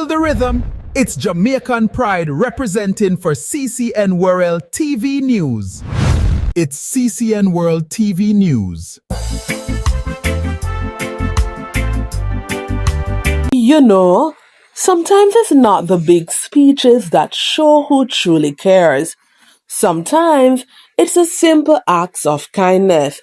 Feel the rhythm? It's Jamaican pride representing for CCN World TV News. It's CCN World TV News. You know, sometimes it's not the big speeches that show who truly cares. Sometimes it's the simple acts of kindness.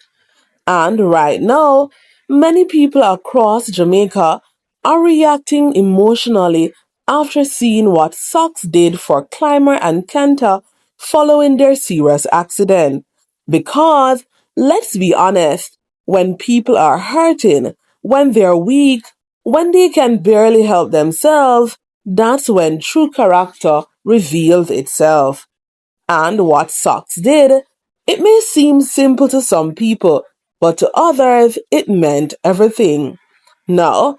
And right now, many people across Jamaica are reacting emotionally after seeing what Sox did for Climer and Canta following their serious accident. Because, let's be honest, when people are hurting, when they're weak, when they can barely help themselves, that's when true character reveals itself. And what Socks did, it may seem simple to some people, but to others, it meant everything. Now,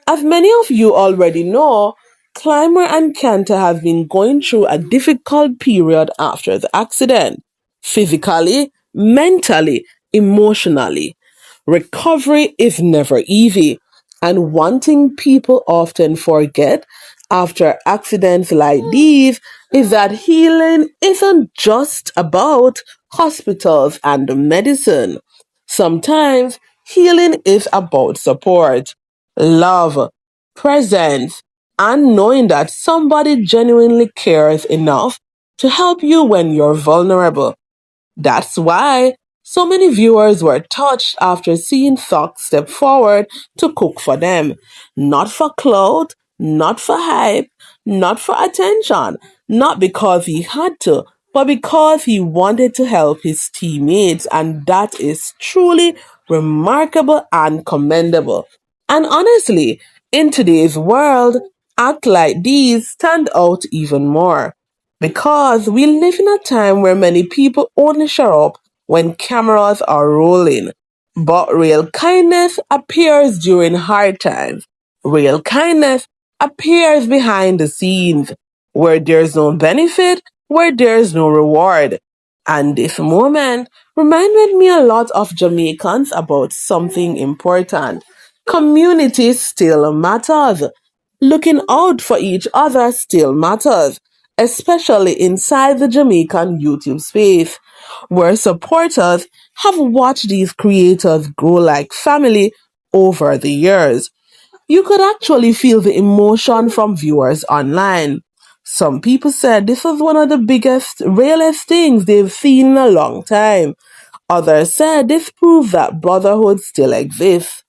as many of you already know, Clymer and Kenta have been going through a difficult period after the accident. Physically, mentally, emotionally. Recovery is never easy. And one thing people often forget after accidents like these is that healing isn't just about hospitals and medicine. Sometimes healing is about support, love, presence, and knowing that somebody genuinely cares enough to help you when you're vulnerable. That's why so many viewers were touched after seeing Fox step forward to cook for them. Not for clout, not for hype, not for attention, not because he had to, but because he wanted to help his teammates, and that is truly remarkable and commendable. And honestly, in today's world, acts like these stand out even more. Because we live in a time where many people only show up when cameras are rolling. But real kindness appears during hard times. Real kindness appears behind the scenes, where there's no benefit, where there's no reward. And this moment reminded me a lot of Jamaicans about something important. Community still matters. Looking out for each other still matters, especially inside the Jamaican YouTube space, where supporters have watched these creators grow like family over the years. You could actually feel the emotion from viewers online. Some people said this was one of the biggest, realest things they've seen in a long time. Others said this proves that brotherhood still exists.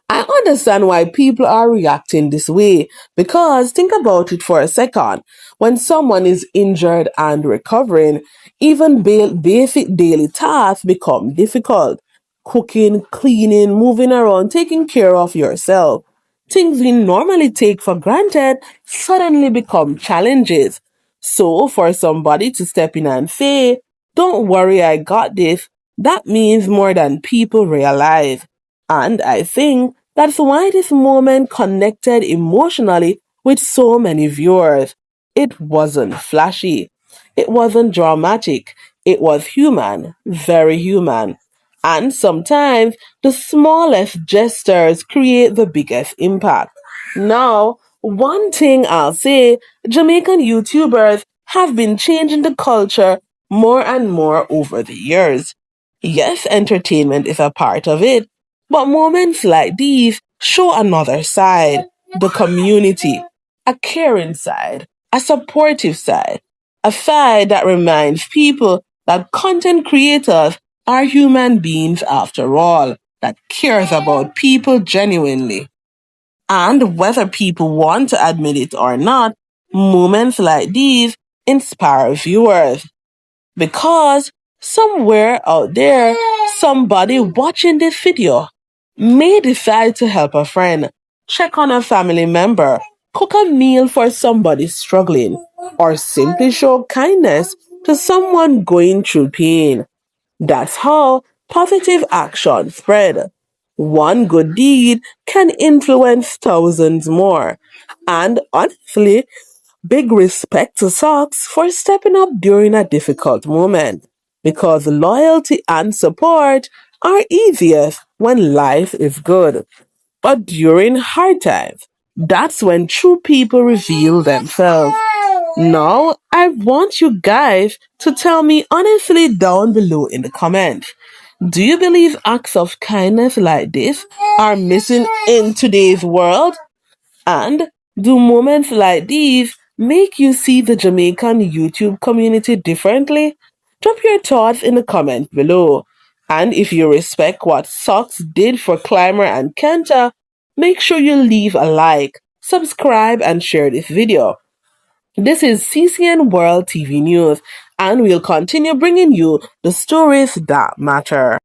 I understand why people are reacting this way because think about it for a second. When someone is injured and recovering, even basic daily tasks become difficult. Cooking, cleaning, moving around, taking care of yourself. Things we normally take for granted suddenly become challenges. So, for somebody to step in and say, "Don't worry, I got this," that means more than people realize. And I think that's why this moment connected emotionally with so many viewers. It wasn't flashy. It wasn't dramatic. It was human, very human. And sometimes the smallest gestures create the biggest impact. Now, one thing I'll say, Jamaican YouTubers have been changing the culture more and more over the years. Yes, entertainment is a part of it, but moments like these show another side, the community, a caring side, a supportive side, a side that reminds people that content creators are human beings after all, that cares about people genuinely. And whether people want to admit it or not, moments like these inspire viewers. Because somewhere out there, somebody watching this video may decide to help a friend, check on a family member, cook a meal for somebody struggling, or simply show kindness to someone going through pain. That's how positive action spread. One good deed can influence thousands more. And honestly, big respect to Socks for stepping up during a difficult moment. Because loyalty and support are easiest when life is good. But during hard times, That's when true people reveal themselves. Now, I want you guys to tell me honestly down below in the comments. Do you believe acts of kindness like this are missing in today's world? And do moments like these make you see the Jamaican YouTube community differently? Drop your thoughts in the comment below. And if you respect what Socks did for Climer and Canta, make sure you leave a like, subscribe, and share this video. This is CCN World TV News, and we'll continue bringing you the stories that matter.